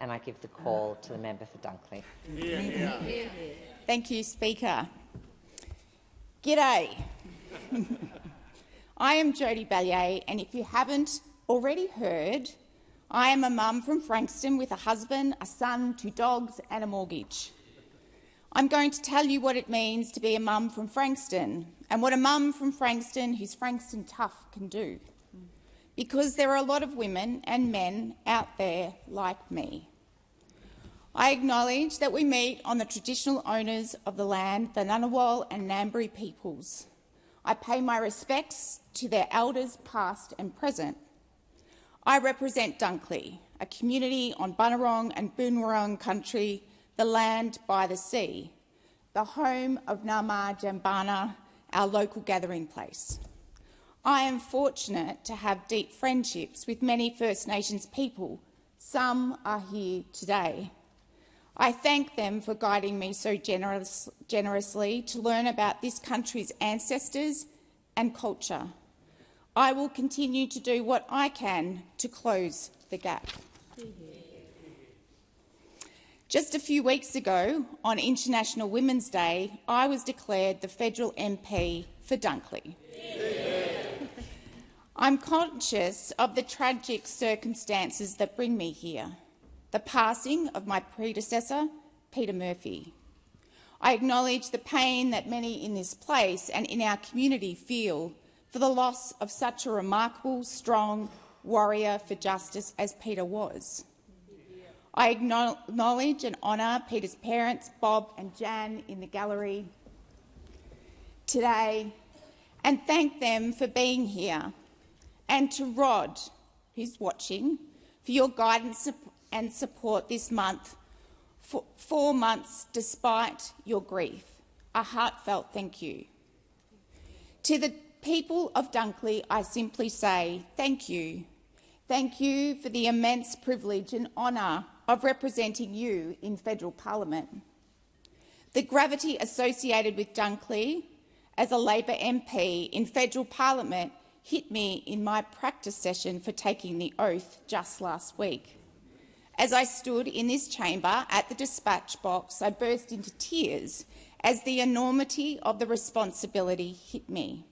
and I give the call to the member for Dunkley. Thank you, Speaker. G'day. I am Jodie Belyea, and if you haven't already heard, I am a mum from Frankston with a husband, a son, 2 dogs and a mortgage. I'm going to tell you what it means to be a mum from Frankston and what a mum from Frankston who's Frankston tough can do. Because there are a lot of women and men out there like me. I acknowledge that we meet on the traditional owners of the land, the Ngunnawal and Ngambri peoples. I pay my respects to their elders past and present. I represent Dunkley, a community on Bunurong and Boonwurrung country, the land by the sea, the home of Nama Jambana, our local gathering place. I am fortunate to have deep friendships with many First Nations people. Some are here today. I thank them for guiding me so generously to learn about this country's ancestors and culture. I will continue to do what I can to close the gap. Just a few weeks ago, on International Women's Day, I was declared the federal MP for Dunkley. I'm conscious of the tragic circumstances that bring me here, the passing of my predecessor, Peter Murphy. I acknowledge the pain that many in this place and in our community feel for the loss of such a remarkable, strong warrior for justice as Peter was. I acknowledge and honour Peter's parents, Bob and Jan, in the gallery today, and thank them for being here, and to Rod, who's watching, for your guidance and support this month, for 4 months despite your grief. A heartfelt thank you. To the people of Dunkley, I simply say thank you. Thank you for the immense privilege and honour of representing you in federal parliament. The gravity associated with Dunkley as a Labor MP in federal parliament hit me in my practice session for taking the oath just last week. As I stood in this chamber at the dispatch box, I burst into tears as the enormity of the responsibility hit me.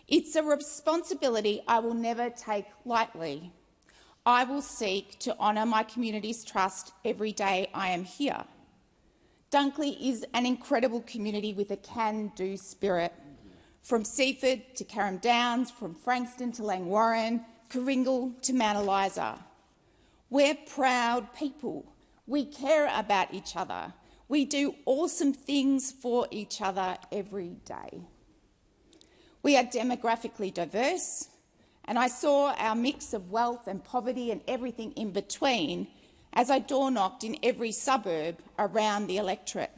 It's a responsibility I will never take lightly. I will seek to honour my community's trust every day I am here. Dunkley is an incredible community with a can-do spirit. From Seaford to Carrum Downs, from Frankston to Langwarrin, Karingal to Mount Eliza. We're proud people. We care about each other. We do awesome things for each other every day. We are demographically diverse, and I saw our mix of wealth and poverty and everything in between as I door-knocked in every suburb around the electorate.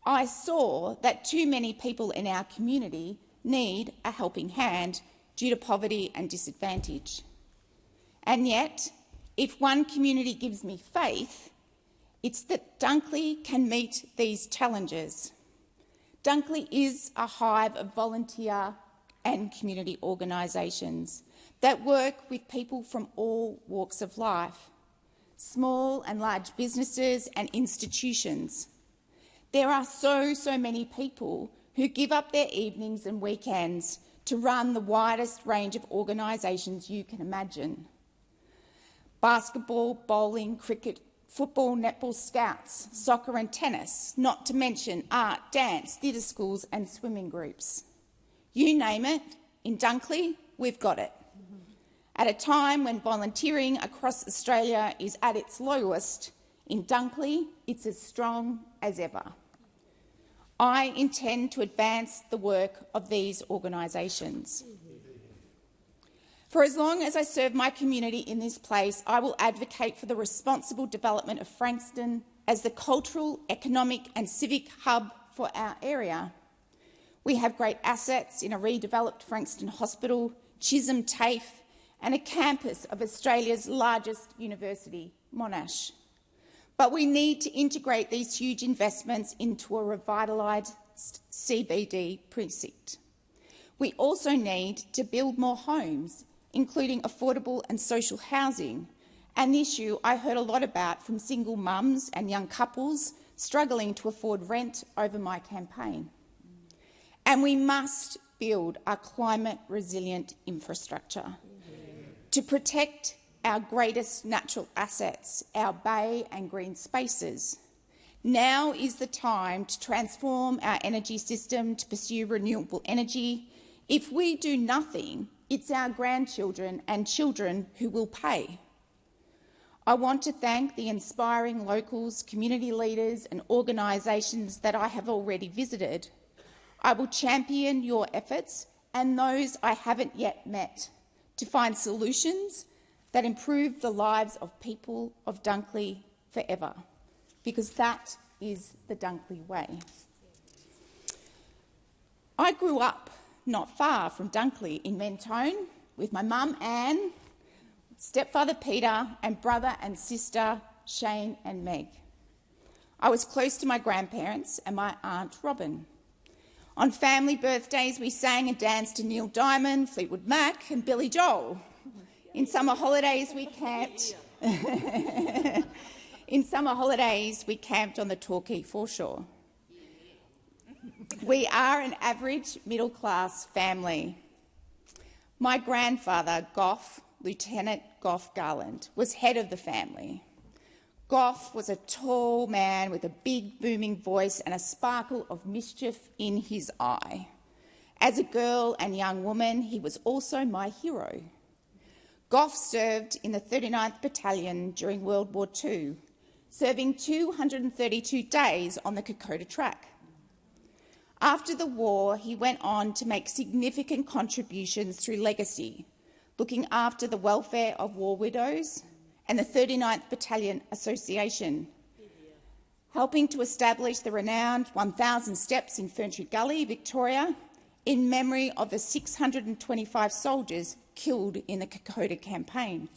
I saw that too many people in our community need a helping hand due to poverty and disadvantage. And yet, if one community gives me faith, it's that Dunkley can meet these challenges. Dunkley is a hive of volunteer and community organisations that work with people from all walks of life, small and large businesses and institutions. There are so many people who give up their evenings and weekends to run the widest range of organisations you can imagine. Basketball, bowling, cricket, football, netball, scouts, soccer and tennis, not to mention art, dance, theatre schools and swimming groups. You name it, in Dunkley, we've got it. At a time when volunteering across Australia is at its lowest, in Dunkley, it's as strong as ever. I intend to advance the work of these organisations. For as long as I serve my community in this place, I will advocate for the responsible development of Frankston as the cultural, economic and civic hub for our area. We have great assets in a redeveloped Frankston Hospital, Chisholm TAFE and a campus of Australia's largest university, Monash. But we need to integrate these huge investments into a revitalised CBD precinct. We also need to build more homes, including affordable and social housing, an issue I heard a lot about from single mums and young couples struggling to afford rent over my campaign. And we must build a climate-resilient infrastructure to protect our greatest natural assets, our bay and green spaces. Now is the time to transform our energy system to pursue renewable energy. If we do nothing, it's our grandchildren and children who will pay. I want to thank the inspiring locals, community leaders and organisations that I have already visited. I will champion your efforts and those I haven't yet met to find solutions that improve the lives of people of Dunkley forever, because that is the Dunkley way. I grew up not far from Dunkley in Mentone with my mum Anne, stepfather Peter and brother and sister Shane and Meg. I was close to my grandparents and my aunt Robin. On family birthdays we sang and danced to Neil Diamond, Fleetwood Mac and Billy Joel. In summer holidays we camped on the Torquay foreshore. We are an average middle-class family. My grandfather, Gough, Lieutenant Gough Garland, was head of the family. Gough was a tall man with a big booming voice and a sparkle of mischief in his eye. As a girl and young woman, he was also my hero. Gough served in the 39th Battalion during World War II, serving 232 days on the Kokoda track. After the war, he went on to make significant contributions through legacy, looking after the welfare of war widows and the 39th Battalion Association, helping to establish the renowned 1,000 Steps in Ferntree Gully, Victoria, in memory of the 625 soldiers killed in the Kokoda campaign.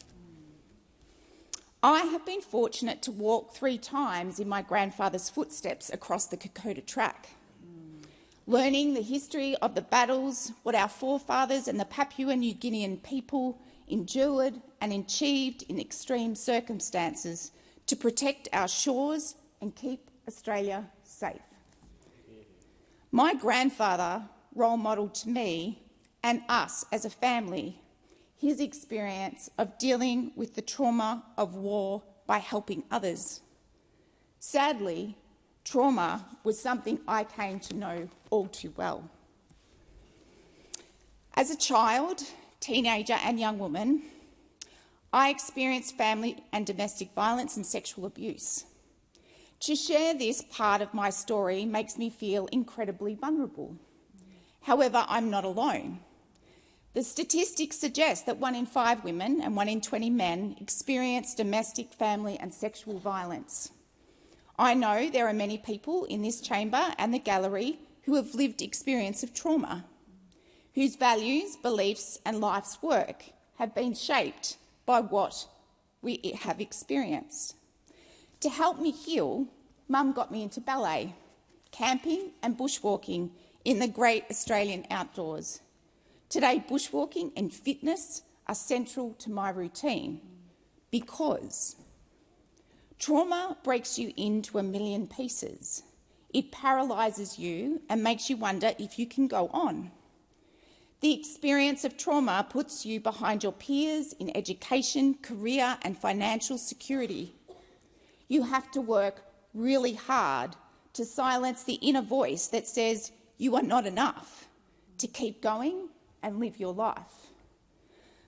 I have been fortunate to walk 3 times in my grandfather's footsteps across the Kokoda track, learning the history of the battles, what our forefathers and the Papua New Guinean people endured and achieved in extreme circumstances to protect our shores and keep Australia safe. My grandfather role modelled to me and us as a family his experience of dealing with the trauma of war by helping others. Sadly, trauma was something I came to know all too well. As a child, teenager and young woman, I experienced family and domestic violence and sexual abuse. To share this part of my story makes me feel incredibly vulnerable. However, I'm not alone. The statistics suggest that 1 in 5 women and 1 in 20 men experience domestic, family and sexual violence. I know there are many people in this chamber and the gallery who have lived experience of trauma, whose values, beliefs and life's work have been shaped by what we have experienced. To help me heal, Mum got me into ballet, camping and bushwalking in the great Australian outdoors. Today, bushwalking and fitness are central to my routine because trauma breaks you into a million pieces. It paralyses you and makes you wonder if you can go on. The experience of trauma puts you behind your peers in education, career and financial security. You have to work really hard to silence the inner voice that says you are not enough, to keep going and live your life.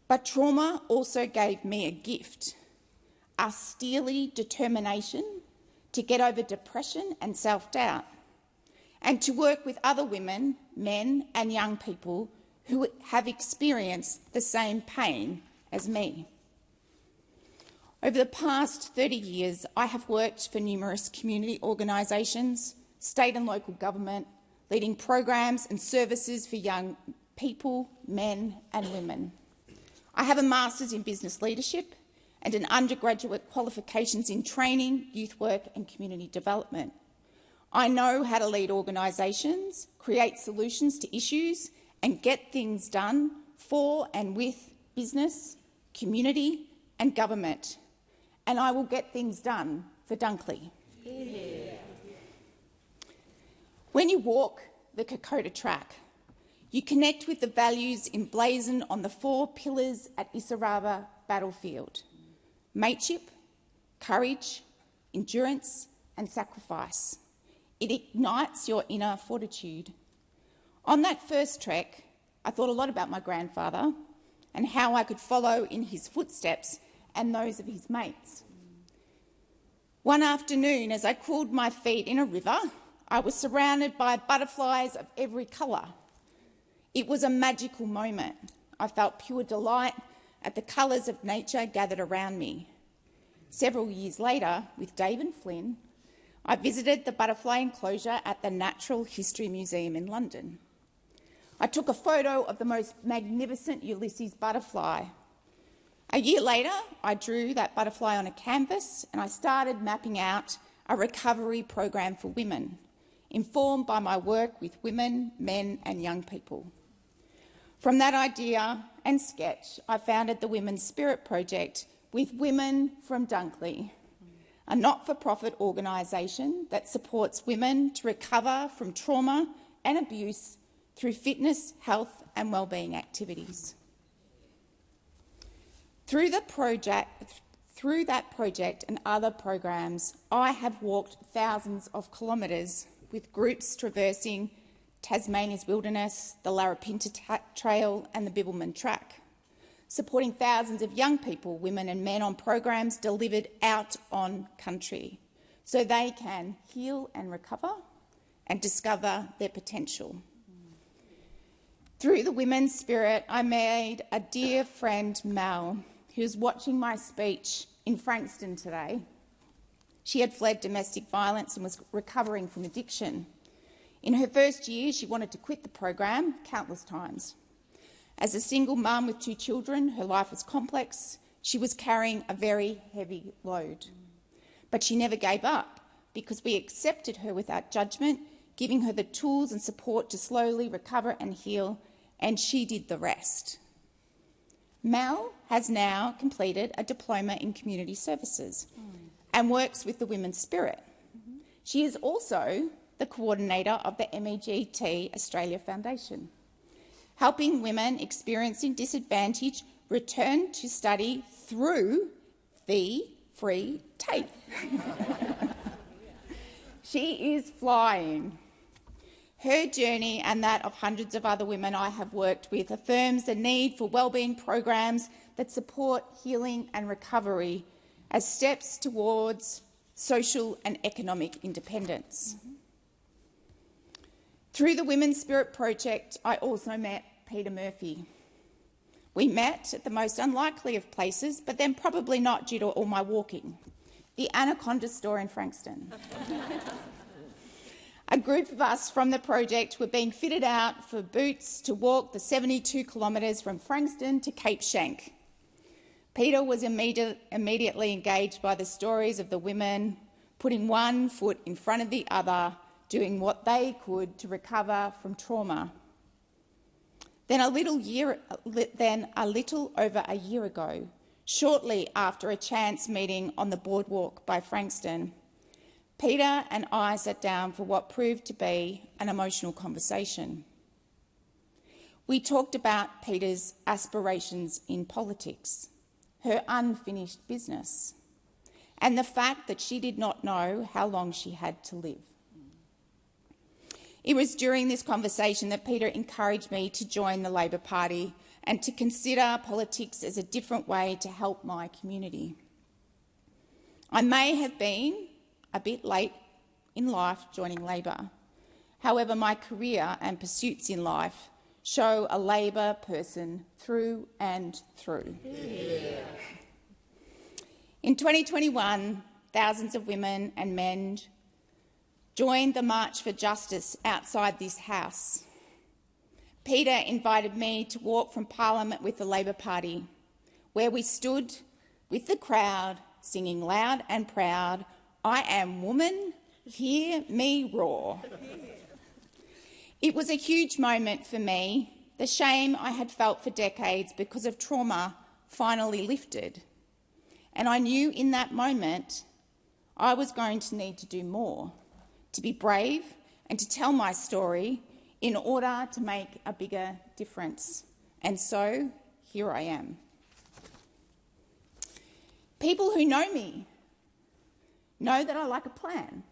But trauma also gave me a gift, a steely determination to get over depression and self-doubt, and to work with other women, men and young people who have experienced the same pain as me. Over the past 30 years, I have worked for numerous community organisations, state and local government, leading programs and services for young people, men and women. I have a Master's in Business Leadership and an undergraduate qualifications in training, youth work and community development. I know how to lead organisations, create solutions to issues and get things done for and with business, community and government. and I will get things done for Dunkley. When you walk the Kokoda track, you connect with the values emblazoned on the 4 pillars at Isaraba battlefield: mateship, courage, endurance and sacrifice. It ignites your inner fortitude. On that first trek, I thought a lot about my grandfather and how I could follow in his footsteps and those of his mates. One afternoon, as I cooled my feet in a river, I was surrounded by butterflies of every colour. It was a magical moment. I felt pure delight at the colours of nature gathered around me. Several years later, with Dave and Flynn, I visited the butterfly enclosure at the Natural History Museum in London. I took a photo of the most magnificent Ulysses butterfly. A year later, I drew that butterfly on a canvas and I started mapping out a recovery program for women, informed by my work with women, men and young people. From that idea and sketch, I founded the Women's Spirit Project with women from Dunkley, a not-for-profit organisation that supports women to recover from trauma and abuse through fitness, health and wellbeing activities. Through that project and other programs, I have walked thousands of kilometres with groups traversing Tasmania's wilderness, the Larapinta Trail and the Bibbulmun Track, supporting thousands of young people, women and men on programs delivered out on country so they can heal and recover and discover their potential. Through the Women's Spirit, I made a dear friend, Mel, who was watching my speech in Frankston today. She had fled domestic violence and was recovering from addiction. In her first year, she wanted to quit the program countless times. As a single mum with 2 children, her life was complex. She was carrying a very heavy load. But she never gave up because we accepted her without judgment, giving her the tools and support to slowly recover and heal, and she did the rest. Mel has now completed a diploma in community services and works with the Women's Spirit. She is also the coordinator of the MEGT Australia Foundation, helping women experiencing disadvantage return to study through the free TAFE. She is flying. Her journey and that of hundreds of other women I have worked with affirms the need for wellbeing programs that support healing and recovery as steps towards social and economic independence. Through the Women's Spirit Project, I also met Peter Murphy. We met at the most unlikely of places, but then probably not due to all my walking, the Anaconda store in Frankston. A group of us from the project were being fitted out for boots to walk the 72 kilometres from Frankston to Cape Schanck. Peter was immediately engaged by the stories of the women, putting one foot in front of the other, doing what they could to recover from trauma. Then a little over a year ago, shortly after a chance meeting on the boardwalk by Frankston, Peter and I sat down for what proved to be an emotional conversation. We talked about Peter's aspirations in politics, her unfinished business, and the fact that she did not know how long she had to live. It was during this conversation that Peter encouraged me to join the Labor Party and to consider politics as a different way to help my community. I may have been a bit late in life joining Labor. However, my career and pursuits in life show a Labor person through and through. Yeah. In 2021, thousands of women and men joined the March for Justice outside this house. Peter invited me to walk from Parliament with the Labor Party, where we stood with the crowd singing loud and proud, "I am woman, hear me roar." It was a huge moment for me. The shame I had felt for decades because of trauma finally lifted. And I knew in that moment I was going to need to do more, to be brave and to tell my story in order to make a bigger difference. And so here I am. People who know me know that I like a plan.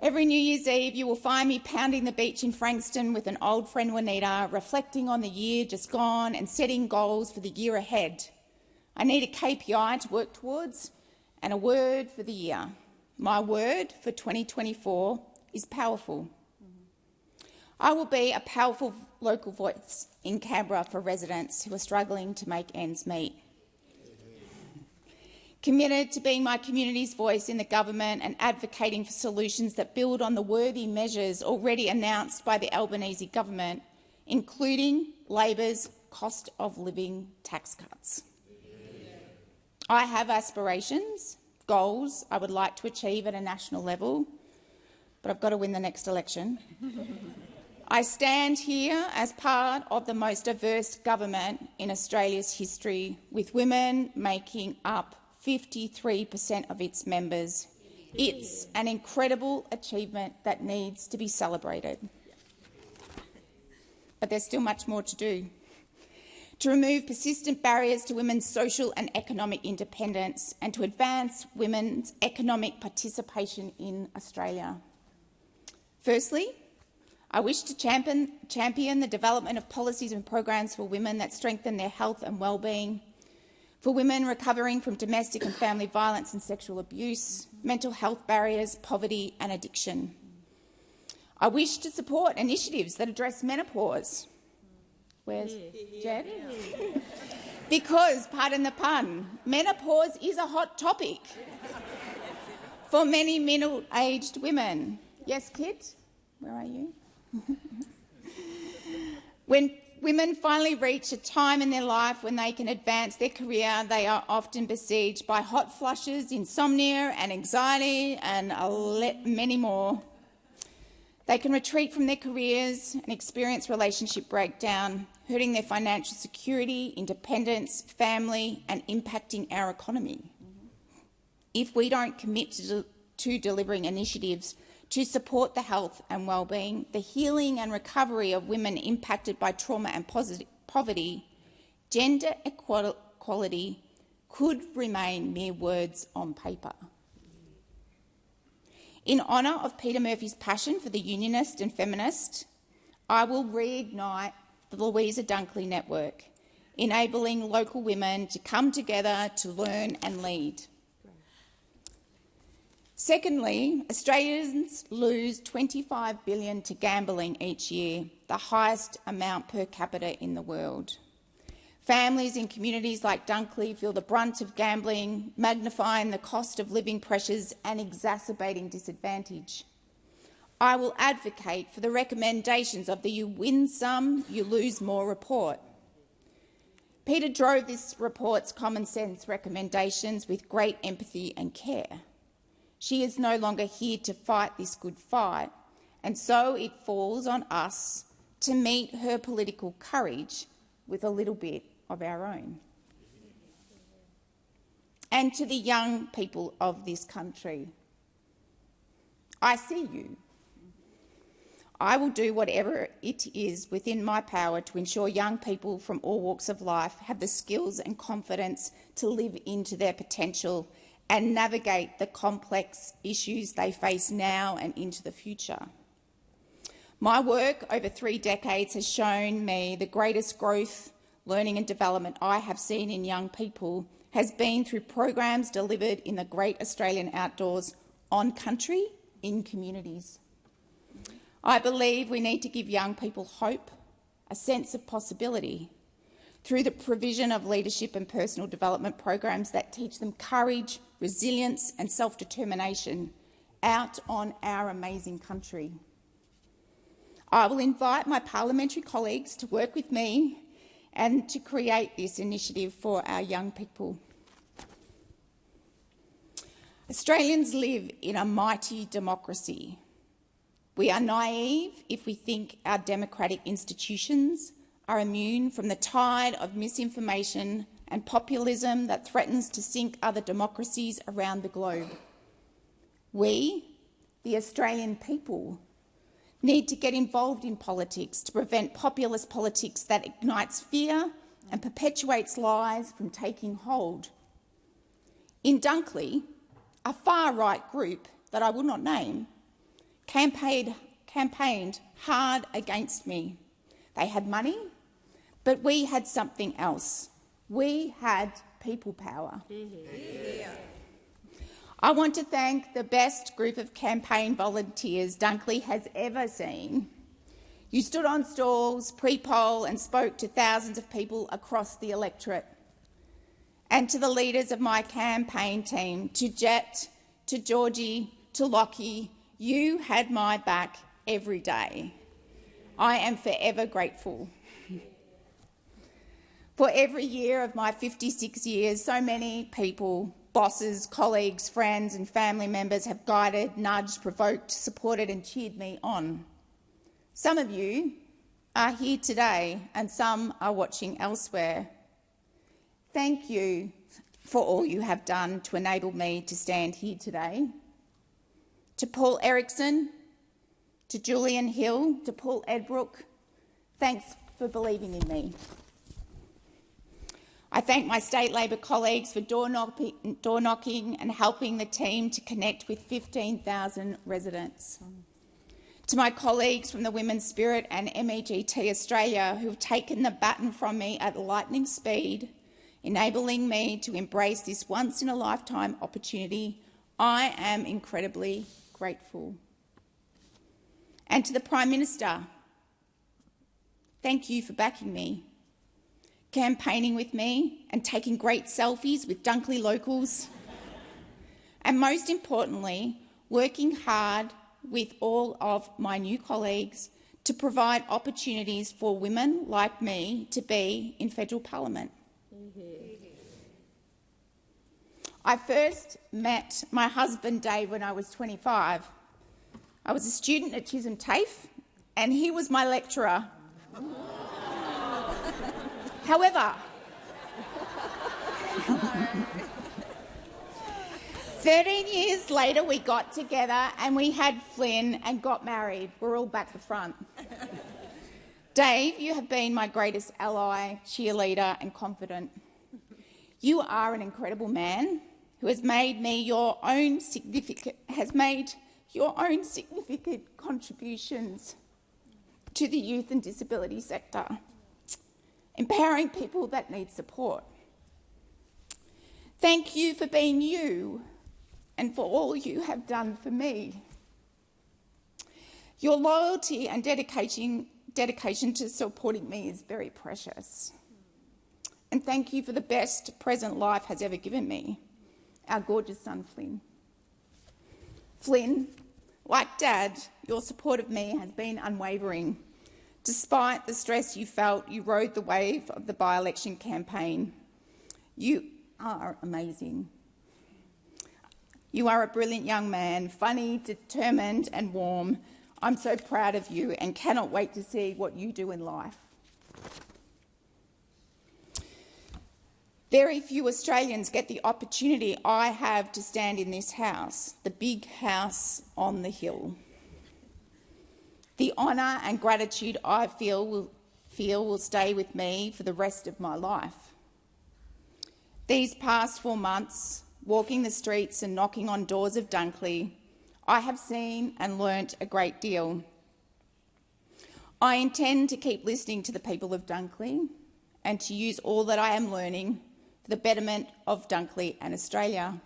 Every New Year's Eve you will find me pounding the beach in Frankston with an old friend Juanita, reflecting on the year just gone and setting goals for the year ahead. I need a KPI to work towards and a word for the year. My word for 2024 is powerful. I will be a powerful local voice in Canberra for residents who are struggling to make ends meet. Committed to being my community's voice in the government and advocating for solutions that build on the worthy measures already announced by the Albanese government, including Labor's cost of living tax cuts. I have aspirations, goals I would like to achieve at a national level, but I've got to win the next election. I stand here as part of the most diverse government in Australia's history, with women making up 53% of its members. It's an incredible achievement that needs to be celebrated. But there's still much more to do. To remove persistent barriers to women's social and economic independence and to advance women's economic participation in Australia. Firstly, I wish to champion the development of policies and programs for women that strengthen their health and well-being, for women recovering from domestic and family violence and sexual abuse, mental health barriers, poverty and addiction. I wish to support initiatives that address menopause. Where's Jed? Because, pardon the pun, menopause is a hot topic for many middle-aged women. Yes, Kit? Where are you? When women finally reach a time in their life when they can advance their career, they are often besieged by hot flushes, insomnia and anxiety and many more. They can retreat from their careers and experience relationship breakdown, hurting their financial security, independence, family and impacting our economy. If we don't commit to delivering initiatives to support the health and well-being, the healing and recovery of women impacted by trauma and poverty, gender equality could remain mere words on paper. In honour of Peter Murphy's passion for the unionist and feminist, I will reignite the Louisa Dunkley network, enabling local women to come together to learn and lead. Secondly, Australians lose $25 billion to gambling each year, the highest amount per capita in the world. Families in communities like Dunkley feel the brunt of gambling, magnifying the cost of living pressures and exacerbating disadvantage. I will advocate for the recommendations of the You Win Some, You Lose More report. Peter drove this report's common sense recommendations with great empathy and care. She is no longer here to fight this good fight, and so it falls on us to meet her political courage with a little bit of our own. And to the young people of this country, I see you. I will do whatever it is within my power to ensure young people from all walks of life have the skills and confidence to live into their potential and navigate the complex issues they face now and into the future. My work over 3 decades has shown me the greatest growth, learning and development I have seen in young people has been through programs delivered in the great Australian outdoors, on country, in communities. I believe we need to give young people hope, a sense of possibility, through the provision of leadership and personal development programs that teach them courage, resilience and self-determination out on our amazing country. I will invite my parliamentary colleagues to work with me and to create this initiative for our young people. Australians live in a mighty democracy. We are naive if we think our democratic institutions are immune from the tide of misinformation and populism that threatens to sink other democracies around the globe. We, the Australian people, need to get involved in politics to prevent populist politics that ignites fear and perpetuates lies from taking hold. In Dunkley, a far-right group that I will not name campaigned hard against me. They had money, but we had something else. We had people power. Yeah. I want to thank the best group of campaign volunteers Dunkley has ever seen. You stood on stalls, pre-poll, and spoke to thousands of people across the electorate. And to the leaders of my campaign team, to Jet, to Georgie, to Lockie, you had my back every day. I am forever grateful. For every year of my 56 years, so many people, bosses, colleagues, friends and family members have guided, nudged, provoked, supported and cheered me on. Some of you are here today and some are watching elsewhere. Thank you for all you have done to enable me to stand here today. To Paul Erickson, to Julian Hill, to Paul Edbrook, thanks for believing in me. I thank my state Labor colleagues for door knocking and helping the team to connect with 15,000 residents. To my colleagues from the Women's Spirit and MEGT Australia who have taken the baton from me at lightning speed, enabling me to embrace this once-in-a-lifetime opportunity, I am incredibly grateful. And to the Prime Minister, thank you for backing me, campaigning with me and taking great selfies with Dunkley locals, and most importantly, working hard with all of my new colleagues to provide opportunities for women like me to be in federal parliament. I first met my husband Dave when I was 25. I was a student at Chisholm TAFE and he was my lecturer. However, 13 years later we got together and we had Flynn and got married. We're all back the front. Dave, you have been my greatest ally, cheerleader and confidant. You are an incredible man who has made your own significant contributions to the youth and disability sector, empowering people that need support. Thank you for being you and for all you have done for me. Your loyalty and dedication to supporting me is very precious. And thank you for the best present life has ever given me, our gorgeous son, Flynn. Flynn, like Dad, your support of me has been unwavering. Despite the stress you felt, you rode the wave of the by-election campaign. You are amazing. You are a brilliant young man, funny, determined and warm. I'm so proud of you and cannot wait to see what you do in life. Very few Australians get the opportunity I have to stand in this house, the big house on the hill. The honour and gratitude I feel will stay with me for the rest of my life. These past 4 months, walking the streets and knocking on doors of Dunkley, I have seen and learnt a great deal. I intend to keep listening to the people of Dunkley and to use all that I am learning for the betterment of Dunkley and Australia.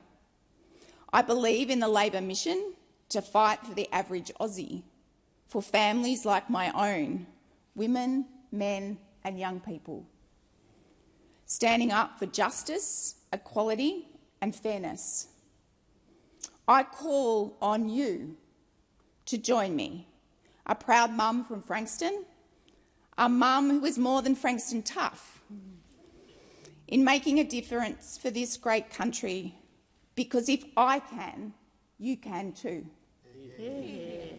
I believe in the Labor mission to fight for the average Aussie, for families like my own, women, men and young people, standing up for justice, equality and fairness. I call on you to join me, a proud mum from Frankston, a mum who is more than Frankston tough, in making a difference for this great country, because if I can, you can too. Yeah.